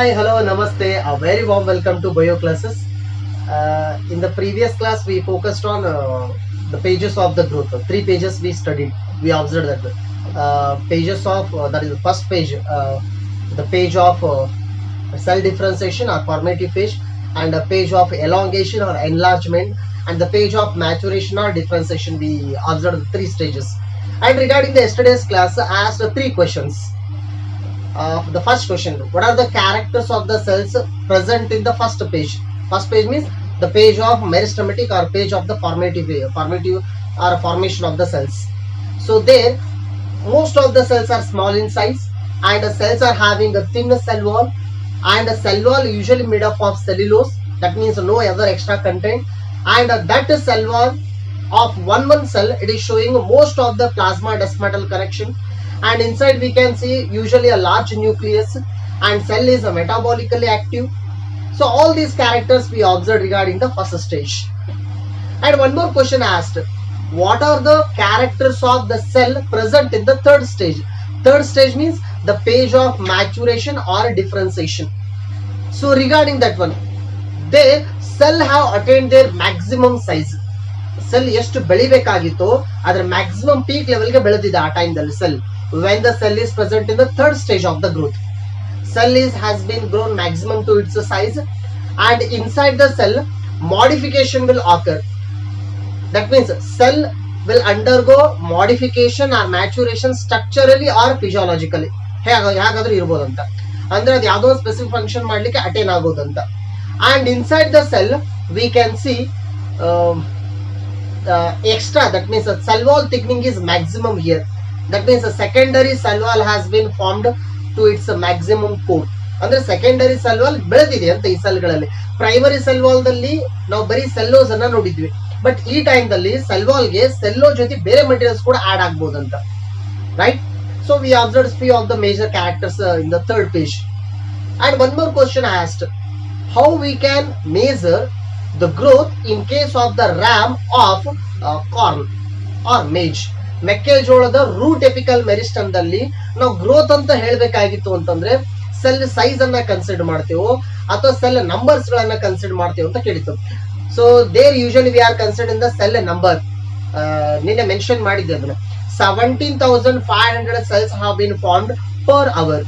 Hi, hello, namaste. A very warm welcome to bio classes. In the previous class, we focused on the pages of the growth. Three pages we studied. We observed that pages of that is the first page, the page of cell differentiation or formative phase, and a page of elongation or enlargement, and the page of maturation or differentiation. We observed the three stages. And regarding the yesterday's class, I asked three questions. The first question: what are the characters of the cells present in the first page? First page means the page of meristematic or page of the formative or formation of the cells. So there, most of the cells are small in size, and the cells are having a thin cell wall, and a cell wall usually made up of cellulose. That means no other extra content, and that cell wall of one cell, it is showing most of the plasma desmatal connection, and inside we can see usually a large nucleus, and cell is metabolically active. So all these characters we observed regarding the first stage. And one more question asked: what are the characters of the cell present in the third stage? Third stage means the page of maturation or differentiation. So regarding that one, their cell have attained their maximum size. Cell ಎಷ್ಟು ಬೆಳಿಬೇಕಾಗಿತ್ತು ಅದರ maximum peak ಲೆವೆಲ್ಗೆ ಬೆಳೆದಿದೆ ಆ ಟೈಮ್ದಲ್ಲಿ cell. when the cell is present in the third stage of the growth, cell has been grown maximum to its size, and inside the cell modification will occur. That means cell will undergo modification or maturation structurally or physiologically. ಹೇಗಾದ್ರೂ ಇರ್ಬೋದಂತ, ಅಂದ್ರೆ ಅದು ಯಾವುದೋ specific function ಮಾಡ್ಲಿಕ್ಕೆ attain ಆಗೋದಂತ. and inside the cell we can see extra, that means the cell wall thickening is maximum here. That means the secondary cell wall has been formed to its maximum core. ಅಂದ್ರೆ secondary cell wall ಬೆಳೆದಿದೆ ಅಂತ ಈ ಸೆಲ್ಗಳಲ್ಲಿ. Primary cell wall ದಲ್ಲಿ ನಾವು ಬರೀ ಸೆಲ್ಲೋಸ್ ಅನ್ನ ನೋಡಿದ್ವಿ, but ಈ ಟೈಮ್ ದಲ್ಲಿ ಸೆಲ್ ವಾಲ್ ಗೆ ಸೆಲ್ಲೋಸ್ ಜೊತೆ ಬೇರೆ ಮೆಟೀರಿಯಲ್ಸ್ ಕೂಡ ಆಡ್ ಆಗ್ಬೋದಂತ, right? So we observe few of the major characters in the third page. And one more question I asked: how we can measure the growth in case of the ram of corn or maize? ಮೆಕ್ಕೆಜೋಳದ root apical ಮೆರಿಸ್ಟಮ್ದಲ್ಲಿ ನಾವು growth ಅಂತ ಹೇಳಬೇಕಾಗಿತ್ತು ಅಂತಂದ್ರೆ cell size ಅನ್ನ consider ಮಾಡ್ತೇವೋ ಅಥವಾ cell numbers ಗಳನ್ನ ಕನ್ಸಿಡರ್ ಮಾಡ್ತೇವೆ ಅಂತ ಕೇಳಿತ್ತು. So there usually we are consider the cell number. ನಿನ್ನೆ ಮೆನ್ಷನ್ ಮಾಡಿದ್ದೆ ಅದನ್ನ. 17,500 cells have been formed per hour.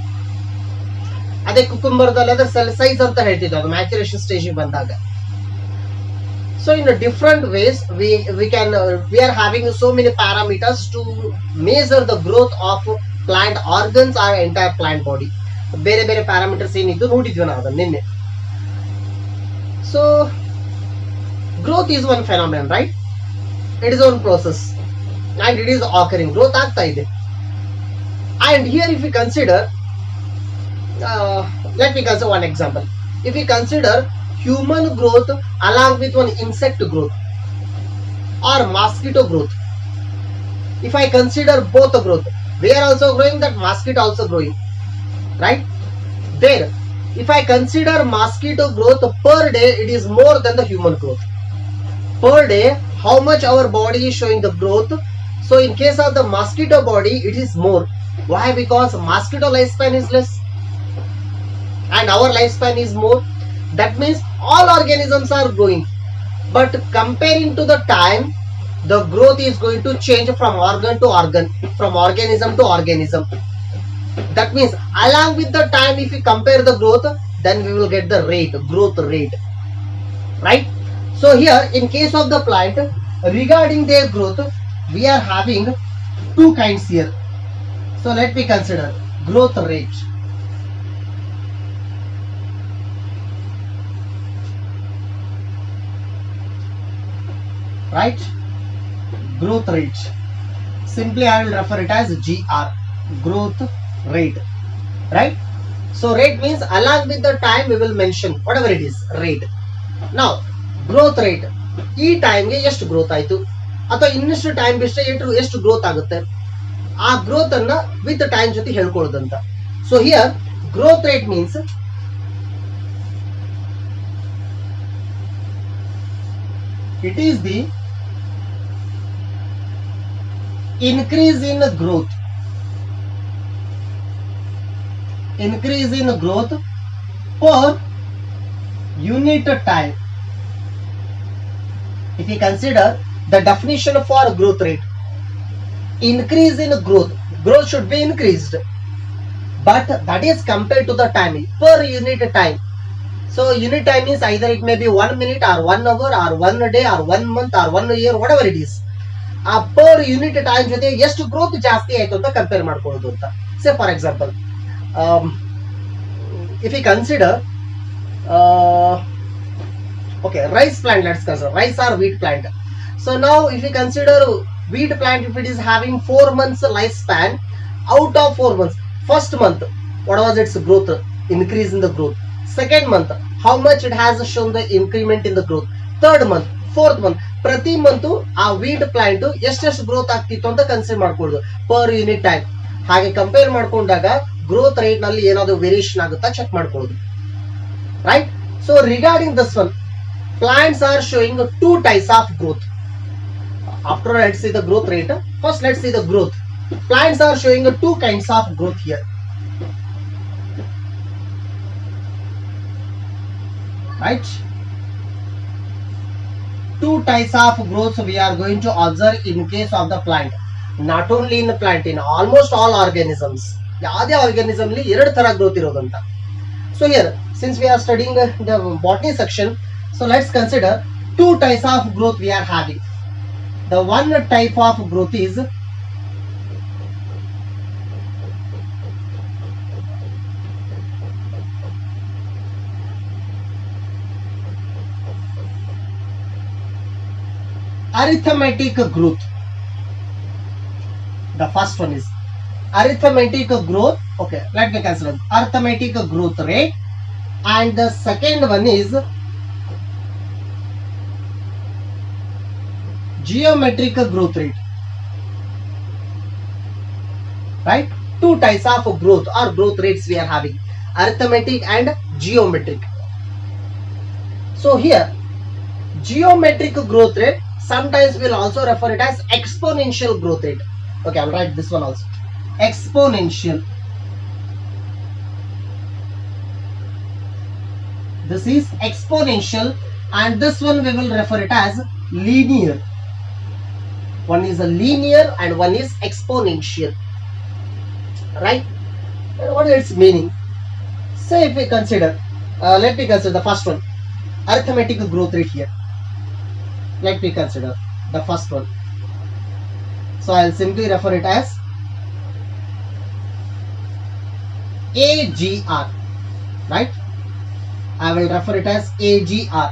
ಅದೇ ಕುಕುಂಬರ್ದಲ್ಲಿ ಅದ್ರ ಸೆಲ್ ಸೈಜ್ ಅಂತ ಹೇಳ್ತಿದ್ವಿ ಅದು ಮ್ಯಾಚುರೇಷನ್ ಸ್ಟೇಜ್ ಬಂದಾಗ. So in different ways we are having so many parameters to measure the growth of plant organs or entire plant body. ಬೇರೆ ಬೇರೆ parameters ಏನಿದ್ದು ನೋಡಿದ್ವಿ ನಾವು ಅದನ್ನ ನಿನ್ನೆ. So growth is one phenomenon, right? It is one process and it is occurring. Growth ಆಗ್ತಾ ಇದೆ. And here if we consider let me consider one example. If we consider human growth along with one insect growth or mosquito growth, if I consider both the growth, we are also growing, that mosquito also growing, right? There, if I consider mosquito growth per day, it is more than the human growth. Per day, how much our body is showing the growth? So in case of the mosquito body, it is more. Why? Because mosquito lifespan is less and our lifespan is more. That means all organisms are growing, but comparing to the time, the growth is going to change from organ to organ, from organism to organism. That means along with the time, if we compare the growth, then we will get the rate, growth rate, right? So here in case of the plant, regarding their growth, we are having two kinds here. So let me consider growth rate. Right? Growth rate. Simply I will refer it as GR. Growth rate. Right? So rate means along with the time we will mention whatever it is, rate. Now growth rate. ಈ ಟೈಮ್ಗೆ ಎಷ್ಟು growth ಆಯ್ತು ಅಥವಾ ಇನ್ನಷ್ಟು time ಬಿಟ್ಟರೆ ಎಷ್ಟು growth ಆಗುತ್ತೆ, ಆ ಗ್ರೋತ್ ಅನ್ನ ವಿತ್ ಟೈಮ್ ಜೊತೆ ಹೇಳ್ಕೊಳ್ಳೋದಂತ. So here growth rate means it is the increase in growth per unit time. If we consider the definition for growth rate, increase in growth should be increased, but that is compared to the timing per unit time. So unit time is either it may be 1 minute or 1 hour or 1 day or 1 month or 1 year, whatever it is. ಆ per unit time ಜೊತೆ ಎಷ್ಟು growth ಜಾಸ್ತಿ ಆಯ್ತು ಅಂತ compare ಮಾಡ್ಕೊಳ್ಳೋದು ಅಂತ. Say for example, if you consider okay, rice plant, let's consider rice or wheat plant. So now if you consider wheat plant, if it is having 4 months lifespan, out of 4 months, first month what was its growth, increase in the growth. Second month, how much it has shown the increment in the growth. Third month, fourth month, ಪ್ರತಿ month ಆ wheat plant ಎಷ್ಟೆಷ್ಟು growth ಆಗ್ತಿತ್ತು ಅಂತ consider ಮಾಡ್ಕೊಳ್ಳೋದು per unit time. ಹಾಗೆ compare ಮಾಡ್ಕೊಂಡಾಗ growth rate ನಲ್ಲಿ ಏನಾದ್ರು ವೇರಿಯೇಷನ್ ಆಗುತ್ತಾ ಚೆಕ್ ಮಾಡ್ಕೊಳ್ಳೋದು, right. So regarding this one, plants are showing two types of growth. After let's see the growth rate, first let's see the growth. Plants are showing two kinds of growth here, right? Two types of growth we are going to observe in case of the plant. Not only in the plant, in almost all organisms. ಯಾವುದೇ organism ಅಲ್ಲಿ ಎರಡು ತರ growth ಇರೋದಂತ. So here, since we are studying the botany section, so let's consider two types of growth we are having. The one type of growth is arithmetic growth. The first one is arithmetic growth. Okay, let me consider arithmetic growth rate, and the second one is geometric growth rate, right? Two types of growth or growth rates we are having, arithmetic and geometric. So here, geometric growth rate, sometimes we'll also refer it as exponential growth rate. Okay, I'll write this one also, exponential. This is exponential, and this one we will refer it as linear. One is a linear and one is exponential, right? What is its meaning? So if we consider, let me consider the first one, arithmetic growth rate here. Let me consider the first one. So I'll simply refer it as AGR, right? I will refer it as AGR,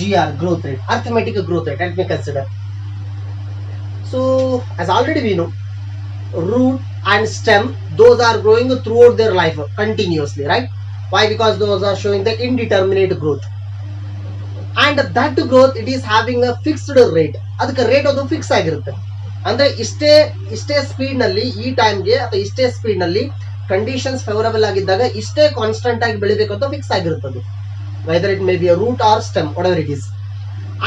GR, growth rate, arithmetic growth rate. Let me consider. So as already we know, root and stem, those are growing throughout their life continuously, right? Why? Because those are showing the indeterminate growth, and that growth, it is having a fixed rate. ಅದಕ್ಕೆ rate ಅದು fix ಆಗಿರುತ್ತೆ. ಅಂದ್ರೆ ಇಷ್ಟೇ speed ನಲ್ಲಿ ಈ ಟೈಮ್ಗೆ ಅಥವಾ ಇಷ್ಟೇ ಸ್ಪೀಡ್ ನಲ್ಲಿ ಕಂಡೀಷನ್ಸ್ ಫೇವರಬಲ್ ಆಗಿದ್ದಾಗ ಇಷ್ಟೇ ಕಾನ್ಸ್ಟೆಂಟ್ ಆಗಿ ಬೆಳಿಬೇಕು ಅಂತ ಫಿಕ್ಸ್ ಆಗಿರುತ್ತದೆ. Whether it may be a root or stem, whatever it is,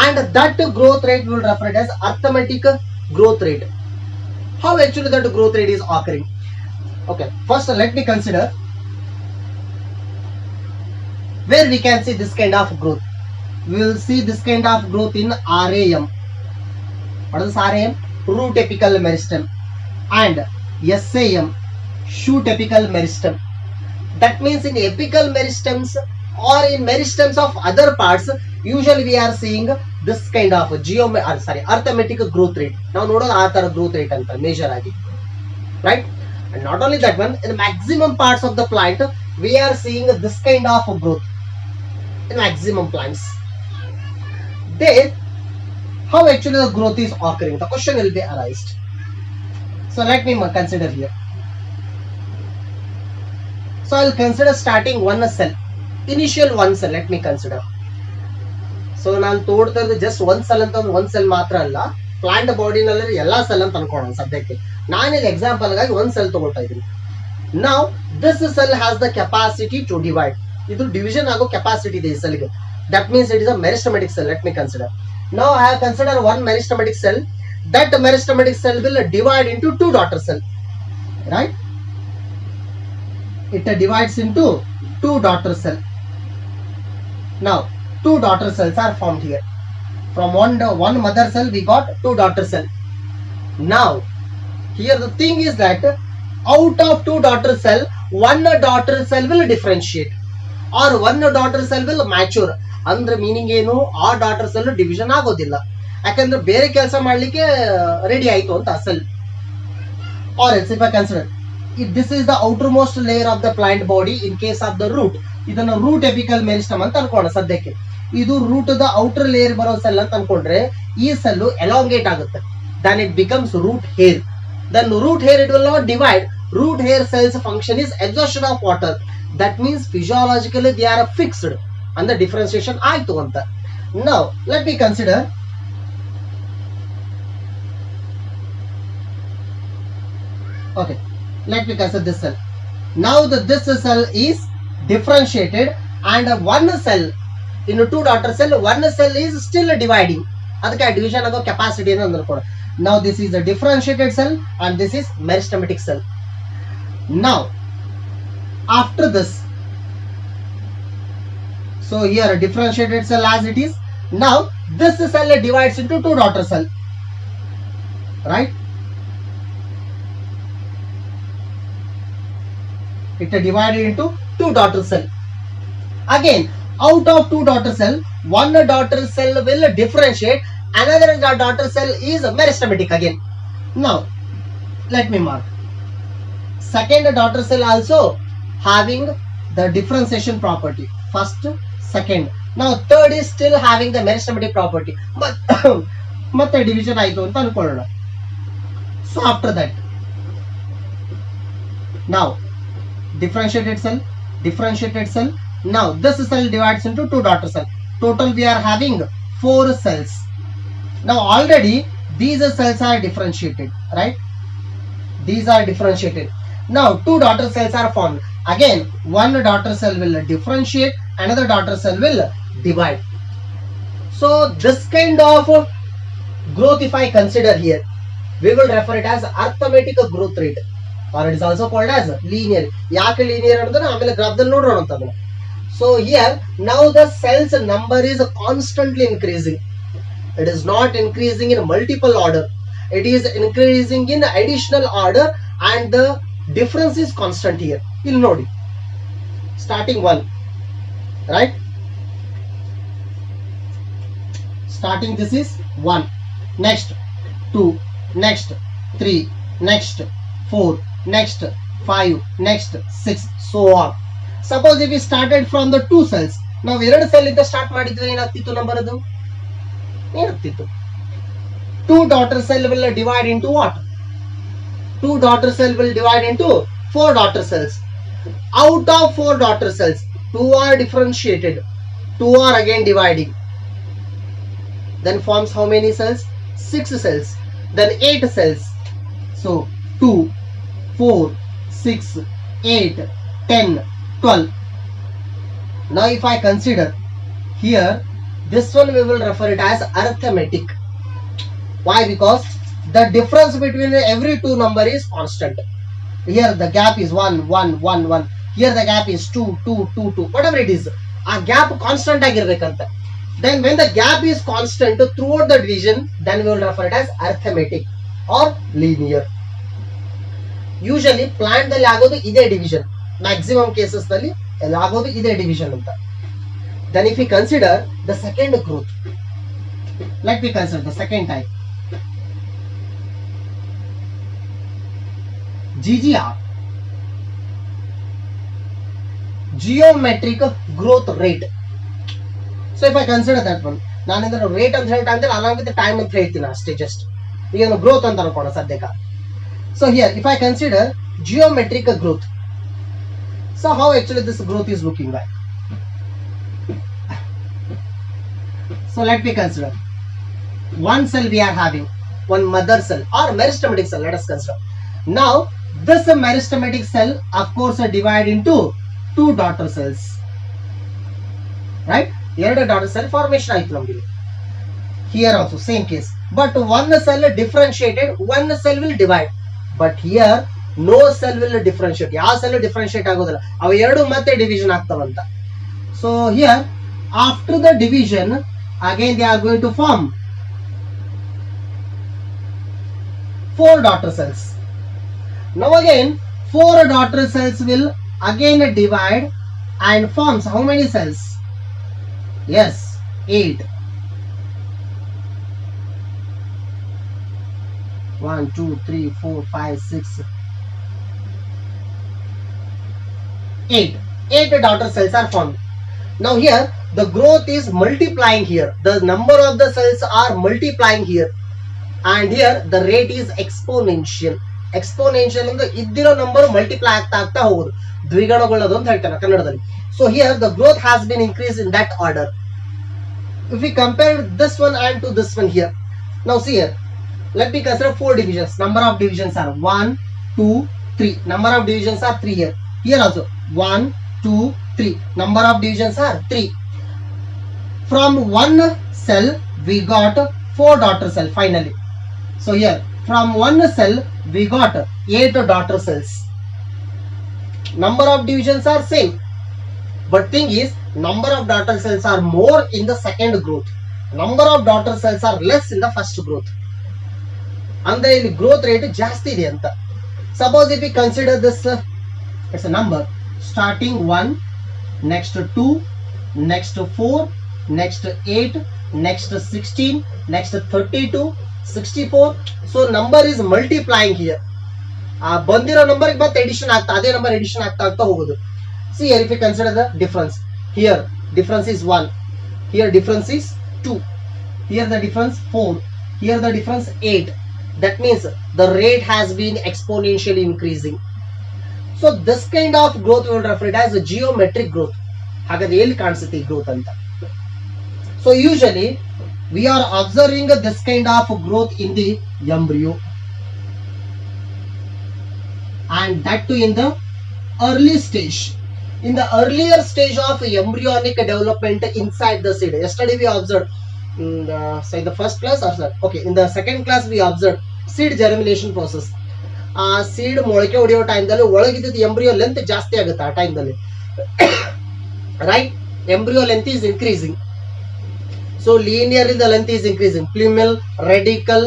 and that growth rate will refer it as arithmetic growth rate. How actually that growth rate is occurring? Okay, first let me consider where we can see this kind of growth. We will see this kind of growth in RAM. What is RAM? Root apical meristem, and SAM, shoot apical meristem. That means in apical meristems or in meristems of other parts, usually we are seeing this kind of arithmetic growth rate. Now notice our growth rate anta measure agi, right? And not only that one, in maximum parts of the plant we are seeing this kind of growth in maximum plants. Then how actually the growth is occurring? The question will be arised. So let me consider here. So I'll consider starting one cell, initial one cell. Let me consider. So ನಾನು ತೋಡ್ತಾ ಇರೋದು just ಒಂದ್ cell ಅಂತ, ಒಂದ್ cell ಮಾತ್ರ ಅಲ್ಲ, plant body ನಲ್ಲಿ ಎಲ್ಲಾ cell ಅಂತ ಅನ್ಕೊಳ್ಳೋಣ ಸದ್ಯಕ್ಕೆ. ನಾನಿಲ್ಲಿ ಎಕ್ಸಾಂಪಲ್ ಗಾಗಿ ಒಂದ್ ಸೆಲ್ ತಗೊಳ್ತಾ ಇದ್ದೀನಿ. Now this cell has the capacity to divide. ಇದು ಡಿವಿಷನ್ ಆಗೋ ಕೆಪಾಸಿಟಿ ಇದೆ ಈ ಸೆಲ್ಗೆ. That means it is a meristematic cell. Let me consider. Now I have considered one meristematic cell. That meristematic cell will divide into two daughter cell, right? It divides into two daughter cell. Now, two daughter cells are formed here. From one mother cell, we got two daughter cells. Now, here the thing is that out of two daughter cell, one daughter cell will differentiate or one daughter cell will mature. ಅಂದ್ರೆ meaning ಏನು, ಆ daughter cell division ಆಗೋದಿಲ್ಲ, ಯಾಕಂದ್ರೆ ಬೇರೆ ಕೆಲಸ ಮಾಡ್ಲಿಕ್ಕೆ ready ಆಯ್ತು ಅಂತ cell. Or else if I consider if this is the outermost layer of the plant body in case of the root, ಇದನ್ನ ರೂಟ್ ಎಪಿಕಲ್ ಮೆರಿಸ್ಟಮ್ ಅಂತ ಅನ್ಕೋಣ ಸದ್ಯಕ್ಕೆ. ಇದು ರೂಟ್ ದ ಔಟರ್ ಲೇಯರ್ ಬರೋ ಸೆಲ್ ಅಂತ ಅನ್ಕೊಂಡ್ರೆ ಈ ಸೆಲ್ ಎಲಾಂಗೇಟ್ ಆಗುತ್ತೆ. then it becomes root hair. then root hair, it will not divide. root hair cells function is absorption of water. that means physiologically they are fixed and the differentiation ಆಯ್ತು ಅಂತ. now let me consider okay, let me consider this cell. now this cell is differentiated and one cell in two daughter cell, one cell is still dividing. ಅದಕ್ಕೆ division ಆಗೋ capacity ಏನು ಅಂದ್ಕೊಳ್ಳಿ. now this is a differentiated cell and this is meristematic cell. now after this, so here a differentiated cell as it is. now this cell divides into two daughter cell, right? it divided into two daughter cell. again out of two daughter cell, one daughter cell will differentiate, another daughter cell is meristematic again. now let me mark second daughter cell also having the differentiation property, first, second. now third is still having the meristematic property, but ಮತ್ತೆ division ಆಯ್ತು ಅಂತ ಅನ್ಕೊಳ್ಳೋಣ. so after that, now differentiated cell. now this cell divides into two daughter cell. total we are having 4 cells. now already these cells are differentiated, right? these are differentiated. now two daughter cells are formed. again one daughter cell will differentiate, another daughter cell will divide. so this kind of growth if I consider here, we will refer it as arithmetic growth rate, or it is also called as linear. ಯಾಕೆ linear ಅಂದ್ರೆ ಆಮೇಲೆ ಗ್ರಾಫ್ದಲ್ಲಿ ನೋಡೋಣ ಅಂತ ಅದನ್ನ. so here now the cells number is constantly increasing. it is not increasing in multiple order, it is increasing in additional order and the difference is constant here. ಇಲ್ಲಿ ನೋಡಿ, starting 1, right? starting this is 1, next 2, next 3, next 4, next 5, next 6, so on. suppose if we started from the 2 cells, ನಾವು 2 cell ಇಂದ start ಮಾಡಿದ್ರೆ ಏನಾಗ್ತಿತ್ತು number? ಅದು ಏನಾಗ್ತಿತ್ತು? 2 daughter cell will divide into what? 2 daughter cell will divide into 4 daughter cells. out of 4 daughter cells, 2 are differentiated, 2 are again dividing, then forms how many cells? 6 cells, then 8 cells. so 2, 4, 6, 8, 10, 12. now if I consider here, this one we will refer it as arithmetic. why? because the difference between every two number is constant. here the gap is 1, 1, 1, 1. here the gap is 2, 2, 2, 2. whatever it is, ಆ gap constant ಆಗಿರ್ಬೇಕಂತ. then when the gap is constant throughout the division, then we will refer it as arithmetic or linear. usually plant ದಲ್ಲಿ ಆಗೋದು ಇದೇ division, maximum cases ನಲ್ಲಿ ಆಗೋದು ಇದೇ division ಅಂತ. then if we consider the second growth, let me consider the second type, GGR, geometric growth rate. so if I consider that one, ನಾನು ಇದರ rate ಅಂತ ಹೇಳ್ತಾ ಅಂದ್ರೆ along with the time ಅಂತ ಹೇಳ್ತೀನಿ ಅಷ್ಟೇ, ಜಸ್ಟ್ ಈಗ ಗ್ರೋತ್ ಅಂತ ಅನ್ಕೋಣ ಸದ್ಯಕ್ಕೆ. so here if I consider geometric growth, so how actually this growth is looking like? so let me consider one cell we are having, one mother cell or meristematic cell. let us consider now this meristematic cell of course divide into 2 daughter cells, right? ಎರಡು daughter cell formation ಆಯ್ತು ನಮಗೆ. here also same case, but one cell differentiated, one cell will divide, but here no cell will differentiate. ಯಾವ cell differentiate ಆಗೋದಿಲ್ಲ, ಅವು ಎರಡು ಮತ್ತೆ division ಆಗ್ತಾವಂತ. so here After the division, again they are going to form 4 daughter cells. Now again 4 daughter cells will again divide and forms how many cells? Yes, 8. 1, 2, 3, 4, 5, 6, 8. 8 daughter cells are formed. Now here the growth is multiplying here. The number of the cells are multiplying here. And here the rate is exponential. Exponential ಅಂದ್ರೆ ಇದ್ದಿರೋ number multiply ಆಗ್ತಾ ಆಗ್ತಾ ಹೋಗುದು, ದ್ವಿಗುಣಗೊಳ್ಳೋದು ಅಂತ ಹೇಳ್ತಾರೆ ಕನ್ನಡದಲ್ಲಿ. So here the growth has been increased in that order. If we compare this one and to this one here, now see here, let me consider 4 divisions. Number of divisions are 1, 2, 3. Number of divisions are 3 here. Here also 1, 2, 3. Number of divisions are 3. From one cell we got 4 daughter cell finally. So here from one cell we got 8 daughter cells. Number of divisions are same, but thing is number of daughter cells are more in the second growth. Number of daughter cells are less in the first growth. ಅಂದ್ರೆ ಇಲ್ಲಿ growth rate ಜಾಸ್ತಿ ಇದೆ ಅಂತ. Suppose if we consider this, it's a number starting 1, next 2, next 4, next 8, next 16, next 32, 64. So number is multiplying here. ಬಂದಿರೋ number ಗೆ ಮತ್ತೆ edition ಆಗ್ತಾ, ಅದೇ ನಂಬರ್ ಎಡಿಷನ್ ಆಗ್ತಾ ಆಗ್ತಾ ಹೋಗೋದು. See here, if you consider the difference, here difference is 1, here difference is 2, here the difference 4, here the difference 8. That means the rate has been exponentially increasing. So this kind of growth we will refer it as a geometric growth. ಹಾಗಾದ್ರೆ ಎಲ್ಲಿ ಕಾಣಿಸುತ್ತೆ ಈ growth ಅಂತ? So usually we are observing this kind of growth in the embryo, and that too in the early stage. In the earlier stage of embryonic development inside the seed. Yesterday we observed in the first class, or okay, in the second class we observed seed germination process. Seed ಮೊಳಕೆ ಹೊಡೆಯೋ ಟೈಮ್ದಲ್ಲಿ ಒಳಗಿದ್ದ embryo length ಜಾಸ್ತಿ ಆಗುತ್ತೆ ಆ ಟೈಮ್ದಲ್ಲಿ, right? Embryo length is increasing. So linearly the length is increasing. Plumel, radicle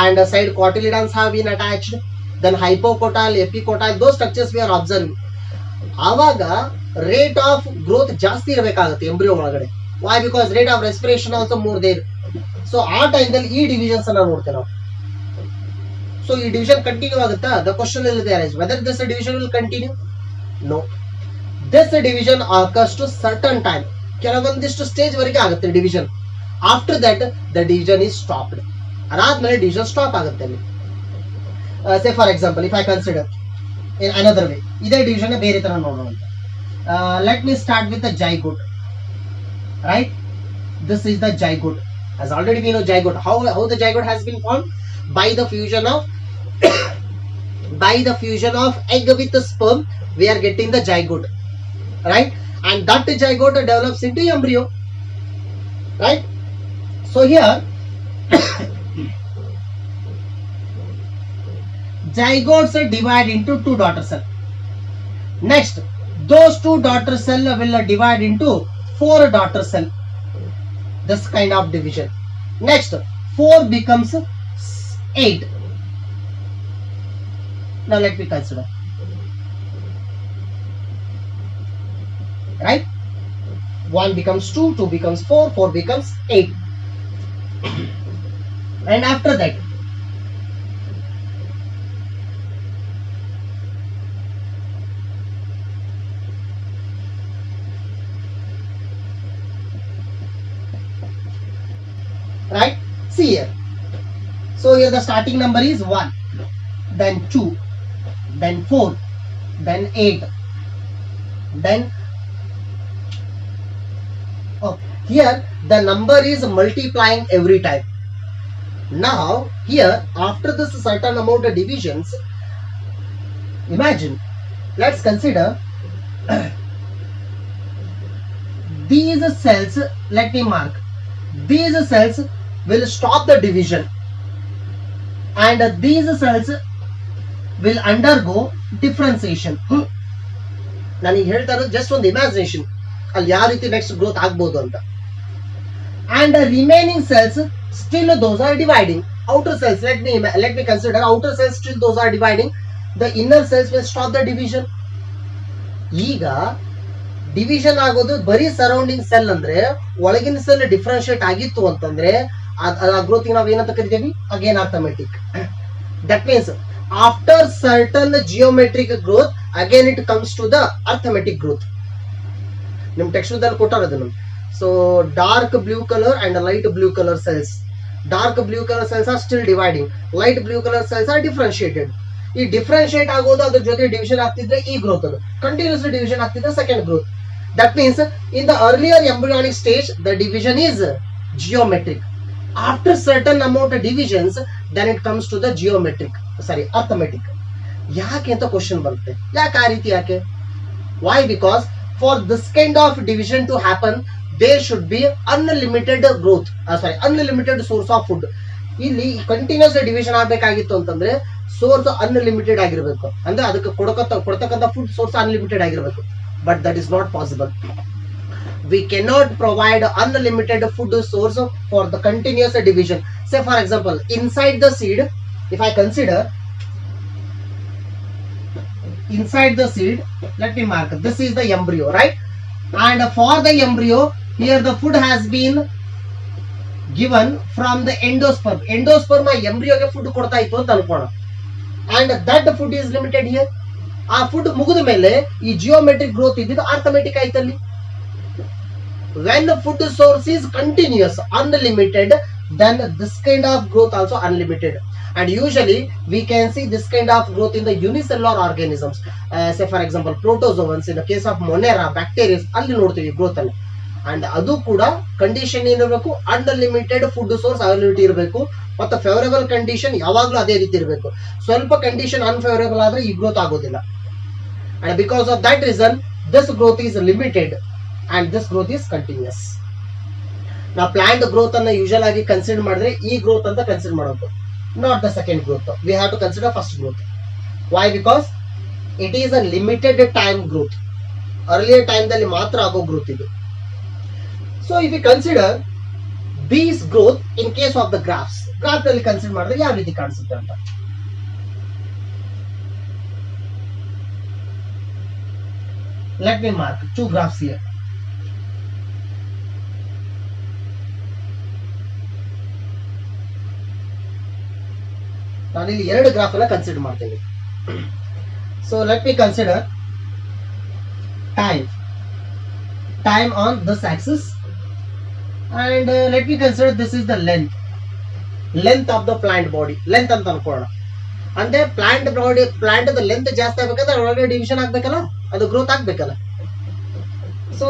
and side cotyledons have been attached. Then hypocotyl, epicotyl, those structures we are observing. ಆವಾಗ rate of growth ಜಾಸ್ತಿ ಇರಬೇಕಾಗುತ್ತೆ embryo ಒಳಗಡೆ. Why? Because rate of respiration also more there. So ಆ ಟೈಮ್ದಲ್ಲಿ ಈ divisions ಅನ್ನ ನೋಡ್ತೇವೆ ನಾವು. So ಈ ಡಿವಿಷನ್ ಕಂಟಿನ್ಯೂ ಆಗುತ್ತಾ? The question is there, whether this division will continue? No. This division occurs to certain time. ಕೆಲವೊಂದಿಷ್ಟು ಸ್ಟೇಜ್ ವರೆಗೆ ಆಗುತ್ತೆ division. After that the division is stopped. ಅದಾದ್ಮೇಲೆ division stop ಆಗುತ್ತೆ ಅಲ್ಲಿ. Say for example, if I consider in another way, ಇದೇ division ಬೇರೆ ತರ ನೋಡೋಣ ಅಂತ. Let me start with the zygote. Right? This is the zygote. As already we know zygote. How the zygote has been formed? By the fusion of egg with sperm, we are getting the zygote. Right? And that zygote develops into embryo. Right? So here zygotes divide into 2 daughter cells. Next, those 2 daughter cells will divide into 4 daughter cells. This kind of division. Next, 4 becomes 8. Now let me consider. Right? 1 becomes 2, 2 becomes 4, 4 becomes 8. And after that, right? See here. So here the starting number is 1, then 2, then 4, then 8, then here the number is multiplying every time. Now here after this certain amount of divisions, imagine, let's consider these cells, let me mark, these cells will stop the division and these cells will undergo differentiation. ನಾನು ಹೇಳ್ತಾ ಇರೋದು just ಒಂದು imagination. ಅಲ್ಲಿ ಯಾವ ರೀತಿ next growth ಆಗ್ಬೋದು ಅಂತ. And the remaining cells still those are dividing. Outer cells, let me consider outer cells, still those are dividing. The inner cells will stop the division. ಈಗ ಡಿವಿಷನ್ ಆಗೋದು ಬರೀ surrounding cell ಅಂದ್ರೆ ಒಳಗಿನ cell differentiate ಆಗಿತ್ತು ಅಂತಂದ್ರೆ ಆ growth ನಾವು ಏನಂತ ಕರಿತೀವಿ, again arithmetic. That means after certain geometric growth again it comes to the arithmetic growth. ನಿಮ್ ಟೆಕ್ಸ್ಟ್ ದಲ್ಲಿ ಕೊಟ್ಟಾರದು. So dark blue color and light blue color cells. Dark blue color cells are still dividing. Light blue color cells are differentiated. ಈ differentiate ಆಗೋದು ಅದ್ರ ಜೊತೆ division ಆಗ್ತಿದ್ರೆ ಈ growth ಅದು ಕಂಟಿನ್ಯೂಸ್ಲಿ ಡಿವಿಷನ್ ಆಗ್ತಿದ್ರೆ second growth. That means in the earlier embryonic stage the division is geometric. After certain amount divisions then it comes to the geometric, sorry arithmetic. ಯಾಕೆ ಅಂತ ಕ್ವಶನ್ ಬರುತ್ತೆ, ಯಾಕೆ ಆ ರೀತಿ ಯಾಕೆ? Why? Because for this kind of division to happen there should be unlimited growth, unlimited source of food. ಇಲ್ಲಿ continuous division ಆಗಬೇಕಾಗಿತ್ತು ಅಂತಂದ್ರೆ ಸೋರ್ಸ್ ಅನ್ಲಿಮಿಟೆಡ್ ಆಗಿರಬೇಕು, ಅಂದ್ರೆ ಅದಕ್ಕೆ ಕೊಡ್ತಕ್ಕಂಥ ಫುಡ್ ಸೋರ್ಸ್ ಅನ್ಲಿಮಿಟೆಡ್ ಆಗಿರಬೇಕು. But that is not possible. We cannot provide unlimited food source for the continuous division. Say for example, inside the seed, if I consider inside the seed, let me mark, this is the embryo, right? And for the embryo, here the food has been given from the endosperm. Endosperm embryo ಗೆ food ಕೊಡ್ತಾ ಇತ್ತು ಅಂತ ಅನ್ಕೋಣ. And that food is limited here. ಆ food ಮುಗಿದ ಮೇಲೆ ಈ geometric growth ಇದ್ದಿದ್ದು arithmetic ಆಯ್ತಲ್ಲಿ. When the food source is continuous, unlimited, then this kind of growth also unlimited. And usually we can see this kind of growth in the unicellular organisms. Say for example protozoans, in the case of Monera, bacteria, ಅಲ್ಲಿ ನೋಡ್ತೀವಿ growth ಅಲ್ಲಿ. And ಅದು ಕೂಡ condition ಏನಿರಬೇಕು, unlimited food source availability ಇರಬೇಕು, ಮತ್ತು favourable condition ಯಾವಾಗಲೂ ಅದೇ ರೀತಿ ಇರಬೇಕು. ಸ್ವಲ್ಪ ಕಂಡೀಷನ್ ಅನ್ಫೇವರೇಬಲ್ ಆದ್ರೆ ಈ ಗ್ರೋತ್ ಆಗೋದಿಲ್ಲ. And because of that reason this growth is limited and this growth is continuous. ನಾವು ಪ್ಲಾಂಟ್ ಗ್ರೋತ್ ಅನ್ನ ಯೂಶಲ್ ಆಗಿ ಕನ್ಸಿಡರ್ ಮಾಡಿದ್ರೆ ಈ ಗ್ರೋತ್ ಅಂತ ಕನ್ಸಿಡರ್ ಮಾಡೋದು, not the second growth. We have to consider first growth. Why? Because it is a limited time growth. Earlier time dalli matra ago growth idu. So if we consider these growth in case of the graphs, graph dalli consider madre yav riti kaansutte anta. Let me mark two graphs here. ನಾನು ಇಲ್ಲಿ ಎರಡು graph ಅನ್ನ consider ಮಾಡ್ತೇವೆ. So let me consider time on this Axis and let me consider this is the length of the plant body. Length ಅಂತ ಅನ್ಕೊಳ್ಳೋಣ. ಅಂದ್ರೆ plant length ಜಾಸ್ತಿ ಆಗ್ಬೇಕಂದ್ರೆ ಒಳಗಡೆ ಡಿವಿಷನ್ ಆಗ್ಬೇಕಲ್ಲ, ಅದು ಗ್ರೋತ್ ಆಗ್ಬೇಕಲ್ಲ. So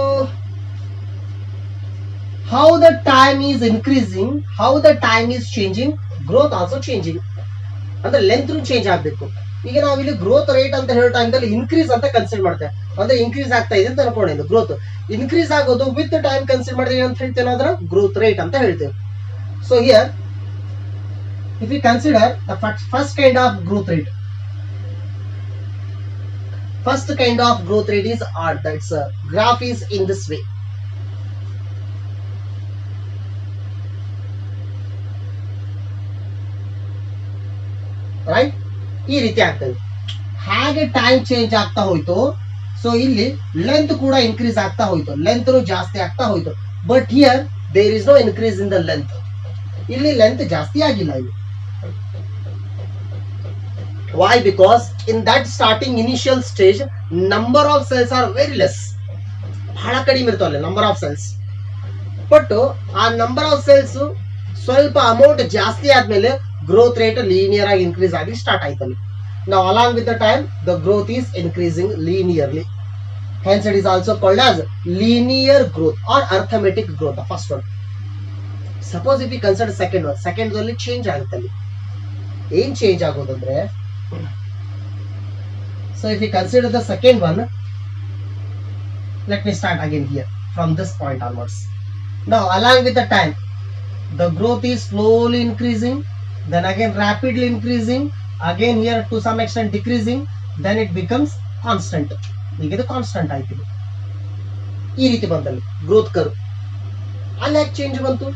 how the time is increasing, how the time is changing, growth also changing. ಅಂದ್ರೆ length change ಆಗ್ಬೇಕು. ಈಗ ನಾವು ಇಲ್ಲಿ ಗ್ರೋತ್ ರೇಟ್ ಅಂತ ಹೇಳೋ ಟೈಮ್ದಲ್ಲಿ ಇನ್ಕ್ರೀಸ್ ಅಂತ ಕನ್ಸಿಡರ್ ಮಾಡ್ತೇವೆ, ಅಂದ್ರೆ ಇನ್ಕ್ರೀಸ್ ಆಗ್ತಾ ಇದೆ ಅಂತ ಅನ್ಕೊಂಡಿದ್ದು. ಗ್ರೋತ್ ಇನ್ಕ್ರೀಸ್ ಆಗೋದು ವಿತ್ ಟೈಮ್ ಕನ್ಸಿಡರ್ ಮಾಡಿದ್ರೆ ಏನಂತ ಹೇಳ್ತೇವೆ, ಅದರ ಗ್ರೋತ್ ರೇಟ್ ಅಂತ ಹೇಳ್ತೇವೆ. So here if you consider the first kind of growth rate, first kind of growth rate is odd. That's graph is in this way. Right? ಈ ರೀತಿ ಆಗ್ತದೆ. ಹಾಗೆ ಟೈಮ್ ಚೇಂಜ್ ಆಗ್ತಾ ಹೋಯ್ತು, ಸೊ ಇಲ್ಲಿ ಲೆಂತ್ ಕೂಡ ಇನ್ಕ್ರೀಸ್ ಆಗ್ತಾ ಹೋಯ್ತು, ಲೆಂತ್ ಜಾಸ್ತಿ ಆಗ್ತಾ ಹೋಯ್ತು. But here there is no increase in the length. ಇಲ್ಲಿ ಲೆಂತ್ ಜಾಸ್ತಿ ಆಗಿಲ್ಲ ಇಲ್ಲಿ. Why? Because in that starting initial stage, number of cells are very less. ಬಹಳ ಕಡಿಮೆ ಇರ್ತಾವಲ್ಲ ನಂಬರ್ ಆಫ್ ಸೆಲ್ಸ್. ಬಟ್ ಆ ನಂಬರ್ ಆಫ್ ಸೆಲ್ಸ್ ಸ್ವಲ್ಪ ಅಮೌಂಟ್ ಜಾಸ್ತಿ ಆದ್ಮೇಲೆ ಗ್ರೋತ್ ರೇಟ್ ಲೀನಿಯರ್ ಆಗಿ ಇನ್ಕ್ರೀಸ್ ಆಗಿ start ಆಯ್ತಲ್ಲಿ. Now along with the time the growth is increasing linearly. Hence it is also called as linear growth or arithmetic growth, the first one. Suppose if we consider second one, second ಅಲ್ಲಿ change ಆಗುತ್ತೆ. ಅಲ್ಲಿ ಏನ್ change ಆಗೋದಂದ್ರೆ, so if we consider the second one, let me start again here from this point onwards. Now along with the time the growth is slowly increasing, then again rapidly increasing, again here to some extent decreasing, then it becomes constant. ಈಗ ಇದು constant ಆಯ್ತು. ಈ ರೀತಿ ಬಂದಲ್ಲಿ growth curve. ಅಲ್ಲಿ ಯಾಕೆ change ಬಂತು?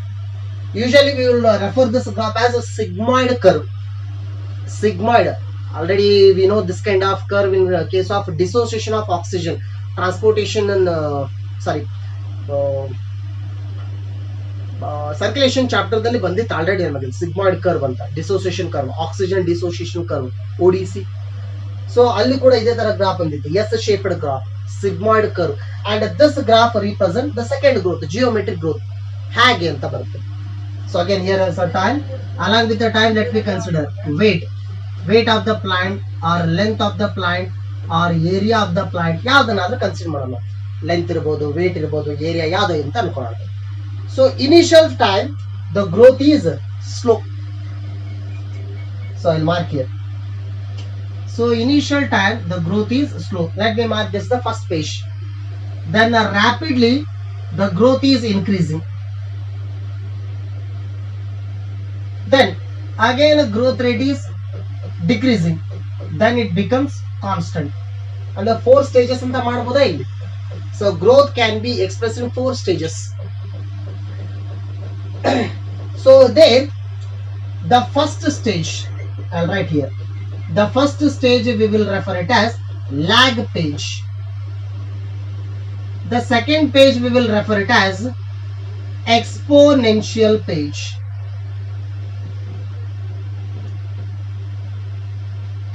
Usually we will refer this graph as a sigmoid curve. Sigmoid. Already we know this kind of curve in case of dissociation of oxygen, transportation and circulation chapter ದಲ್ಲಿ ಬಂದಿತ್ತು already ನಮಗೆ sigmoid curve ಅಂತ, dissociation curve, oxygen dissociation curve, ODC. So ಅಲ್ಲಿ ಕೂಡ ಇದೇ ತರ graph ಬಂದಿತ್ತು, S shaped graph, sigmoid curve. And this graph represent the second growth, geometric growth ಹೇಗೆ ಅಂತ ಬರುತ್ತೆ. So again here is a time, along with the time let me consider weight of the plant or length of the plant or area of the plant. ಯಾವ್ದನ್ನಾದ್ರೂ consider ಮಾಡೋಣ, length ಇರ್ಬೋದು, weight ಇರ್ಬೋದು, area ಯಾವ್ದು ಅಂತ ಅನ್ಕೊಳ್ಳೋಣ. So initial time the growth is slow. So I mark here. So initial time the growth is slow. Let me mark this the first page. Then rapidly the growth is increasing. Then again growth rate is decreasing. Then it becomes constant. And the 4 stages anta ಮಾಡಬಹುದಾ ಇಲ್ಲಿ? So growth can be expressed in 4 stages. So there the first stage, I'll write here, the first stage we will refer it as lag page. The second page we will refer it as exponential page.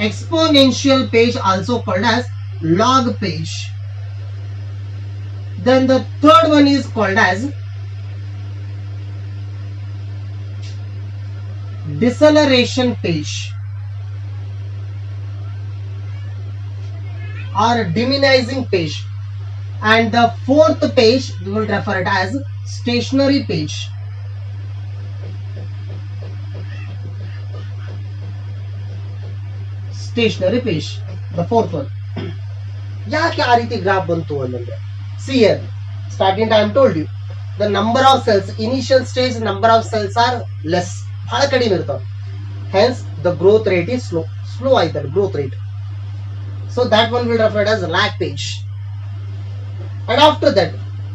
Exponential page also called as log page. Then the third one is called as deceleration page or diminishing page. And the fourth page we will refer it as stationary page. Stationary page, the fourth one. ಯಾಕೆ ಆ ರೀತಿ graph ಬಂತು ಅಂದ್ರೆ, see here, starting time told you the number of cells, initial stage number of cells are less, ಬಹಳ ಕಡಿಮೆ ಇರ್ತಾವೆ. Hence the growth rate is slow ಆಯ್ತಲ್ಲ growth rate. So that one will refer as lag page. And after that,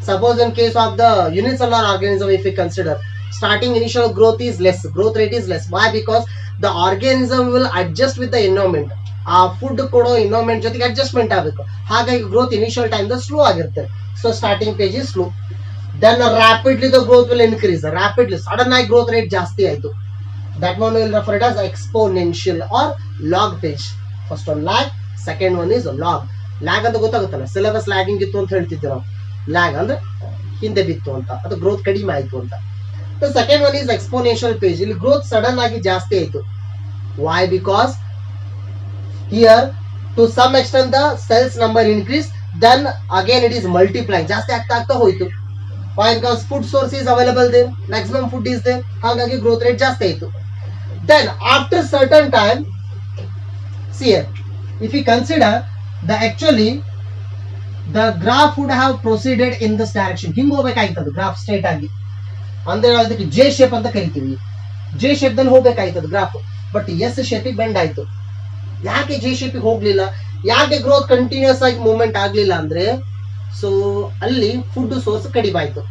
suppose in case of the unicellular organism, if we consider starting initial growth is less, growth rate is less. Why? Because the organism will adjust with the environment. ಆ food ಕೊಡೋ environment ಜೊತೆಗೆ adjustment ಆಗಬೇಕು. ಹಾಗಾಗಿ growth initial time slow ಆಗಿರುತ್ತೆ. So starting phase is slow. Then rapidly the growth will increase. Rapidly sudden ಆಗಿ growth rate ಜಾಸ್ತಿ ಆಯ್ತು. That one will refer it as exponential or log phase. First one lag, second one is log. Lag ಅಂತ ಗೊತ್ತಾಗುತ್ತಲ್ಲ, syllabus lagging ಇತ್ತು ಅಂತ ಹೇಳ್ತಿದ್ವಿ ನಾವು. Lag ಅಂದ್ರೆ ಹಿಂದೆ ಬಿತ್ತು ಅಂತ, ಅದು ಗ್ರೋತ್ ಕಡಿಮೆ ಆಯ್ತು ಅಂತ. The second one is exponential page. ಇಲ್ಲಿ ಗ್ರೋತ್ ಸಡನ್ ಆಗಿ ಜಾಸ್ತಿ ಆಯ್ತು. Why? Because here to some extent the cells number increase, then again it is multiplying, ಜಾಸ್ತಿ ಆಗ್ತಾ ಹೋಯ್ತು. Why? Because food source is available there, maximum food is there, ಹಾಗಾಗಿ growth rate ಜಾಸ್ತಿ ಆಯ್ತು. Then after certain time, see here, if we consider the actually the graph would have proceeded in this direction. ಹಿಂಗ್ ಹೋಗ್ಬೇಕಾಯ್ತದು graph straight ಆಗಿ. ಅಂದ್ರೆ ನಾವು ಅದಕ್ಕೆ J shape ಅಂತ ಕರಿತೀವಿ. ಜೆ ಶೇಪ್ ದಲ್ಲಿ ಹೋಗ್ಬೇಕಾಯ್ತದ ಗ್ರಾಫ್, ಬಟ್ ಎಸ್ ಶೇಪಿಗೆ ಬೆಂಡ್ ಆಯ್ತು. ಯಾಕೆ ಜೆ ಶೇಪಿಗೆ ಹೋಗ್ಲಿಲ್ಲ? ಯಾಕೆ ಗ್ರೋತ್ ಕಂಟಿನ್ಯೂಸ್ ಆಗಿ ಮೂವ್ಮೆಂಟ್ ಆಗ್ಲಿಲ್ಲ ಅಂದ್ರೆ, ಸೊ ಅಲ್ಲಿ ಫುಡ್ ಸೋರ್ಸ್ ಕಡಿಮೆ ಆಯ್ತು.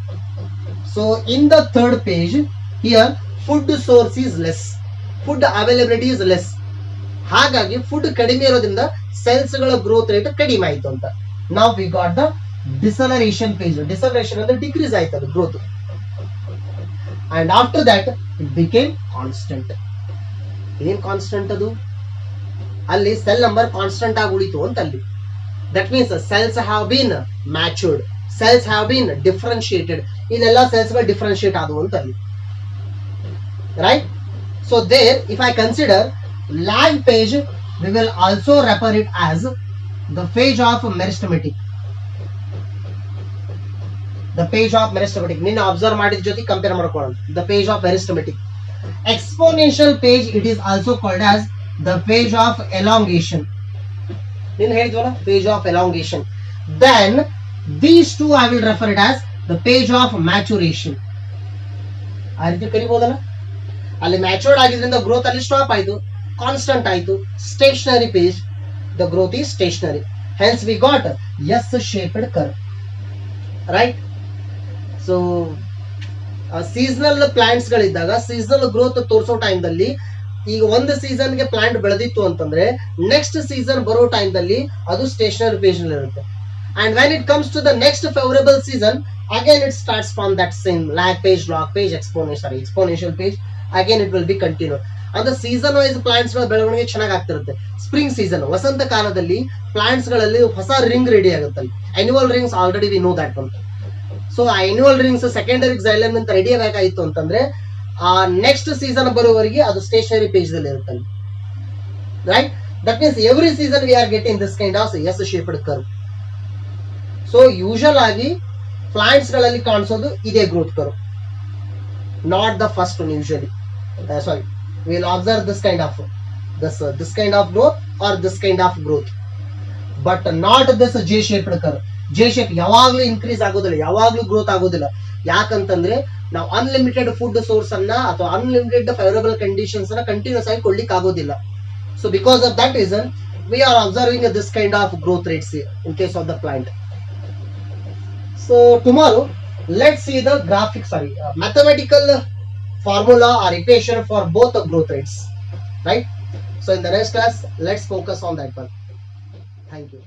So in the third page here food source is less, food availability is less. ಹಾಗಾಗಿ ಫುಡ್ ಕಡಿಮೆ ಇರೋದ್ರಿಂದ ಸೆಲ್ಸ್ ಗಳ ಗ್ರೋತ್ ರೇಟ್ ಕಡಿಮೆ ಆಯ್ತು ಅಂತ. ನಾವು we got the deceleration page. Deceleration ಅಂದ್ರೆ ಡಿಕ್ರೀಸ್ ಆಯ್ತು ಅದು growth. And after that it became constant. ಏನ್ ಕಾನ್ಸ್ಟೆಂಟ್ ಅದು? ಅಲ್ಲಿ ಸೆಲ್ ನಂಬರ್ ಕಾನ್ಸ್ಟೆಂಟ್ ಆಗಿ ಉಳಿತು ಅಂತ ಅಲ್ಲಿ. That means cells have been matured, cells have been differentiated. ಇಲ್ಲೆಲ್ಲ ಸೆಲ್ಸ್ ಗಳು ಡಿಫ್ರೆನ್ಶಿಯೇಟ್ ಆದವು ಅಂತ ಅಲ್ಲಿ, right? So there if I consider lag page, we will also refer it as the page of meristematic. The page of meristematic. ನಿನ್ನ observe ಮಾಡಿದ ಜೊತೆ compare ಮಾಡ್ಕೊಳ್ಳೋಣ. The page of meristematic. Exponential page, it is also called as the page of elongation. ನಿನ್ನ ಹೇಳಿದ್ವಲ್ಲ, page of elongation. Then these two I will refer it as the page of maturation. ಆ ರೀತಿ ಕರಿಬಹುದಲ್ಲ. ಅಲ್ಲಿ matured ಆಗಿದ್ರಿಂದ growth ಅಲ್ಲಿ stop ಆಯ್ತು, constant ಆಯ್ತು. Stationary phase, the growth is stationary. Hence we got S shaped curve. Right. So seasonal plants ಗಳಿದ್ದಾಗ seasonal growth ತೋರಿಸೋ ಟೈಮ್ದಲ್ಲಿ, ಈಗ ಒಂದು ಸೀಸನ್ಗೆ ಪ್ಲಾಂಟ್ ಬೆಳೆದಿತ್ತು ಅಂತಂದ್ರೆ ನೆಕ್ಸ್ಟ್ ಸೀಸನ್ ಬರೋ ಟೈಮ್ದಲ್ಲಿ ಅದು ಸ್ಟೇಷನರಿ ಪೇಜ್ ನಲ್ಲಿ ಇರುತ್ತೆ. And when it comes to the next favourable season, again it starts from that same lag phase, log phase, exponential phase, again it will be continue. ಅಂದ್ರೆ season wise plants ಗಳ ಬೆಳವಣಿಗೆ ಚೆನ್ನಾಗಿ ಆಗ್ತಿರುತ್ತೆ. Spring season, ವಸಂತ ಕಾಲದಲ್ಲಿ plants ಗಳಲ್ಲಿ ಹೊಸ ring ready ಆಗುತ್ತೆ. Annual rings already we know that one. So ಆ ಆನ್ಯುವಲ್ ರಿಂಗ್ಸ್ ಸೆಕೆಂಡರಿ xylem ಅಂತ ರೆಡಿ ಆಗಬೇಕಾಯಿತು ಅಂತಂದ್ರೆ ಆ ನೆಕ್ಸ್ಟ್ ಸೀಸನ್ ಬರುವವರೆಗೆ ಅದು ಸ್ಟೇಷನರಿ ಪೇಜ್ ದಲ್ಲಿ ಇರುತ್ತೆ, right. That means every season we are getting this kind of S shaped curve. So usual ಆಗಿ plants ಗಳಲ್ಲಿ ಕಾಣಿಸೋದು ಇದೇ growth curve, not the first one. Usually sorry, we will observe this kind of growth or this kind of growth, but not this J shaped curve. J shape ಯಾವಾಗ್ಲೂ increase ಆಗೋದಿಲ್ಲ, ಯಾವಾಗ್ಲೂ growth ಆಗೋದಿಲ್ಲ. ಯಾಕಂತಂದ್ರೆ ನಾವು unlimited food source ಅನ್ನ ಅಥವಾ unlimited favourable conditions ಅನ್ನ continuous ಆಗಿ ಕೊಡ್ಲಿಕ್ಕೆ ಆಗೋದಿಲ್ಲ. So because of that reason we are observing this kind of growth rates in case of the plant. So tomorrow let's see the mathematical formula or equation for both the growth rates, right? So in the next class let's focus on that one. Thank you.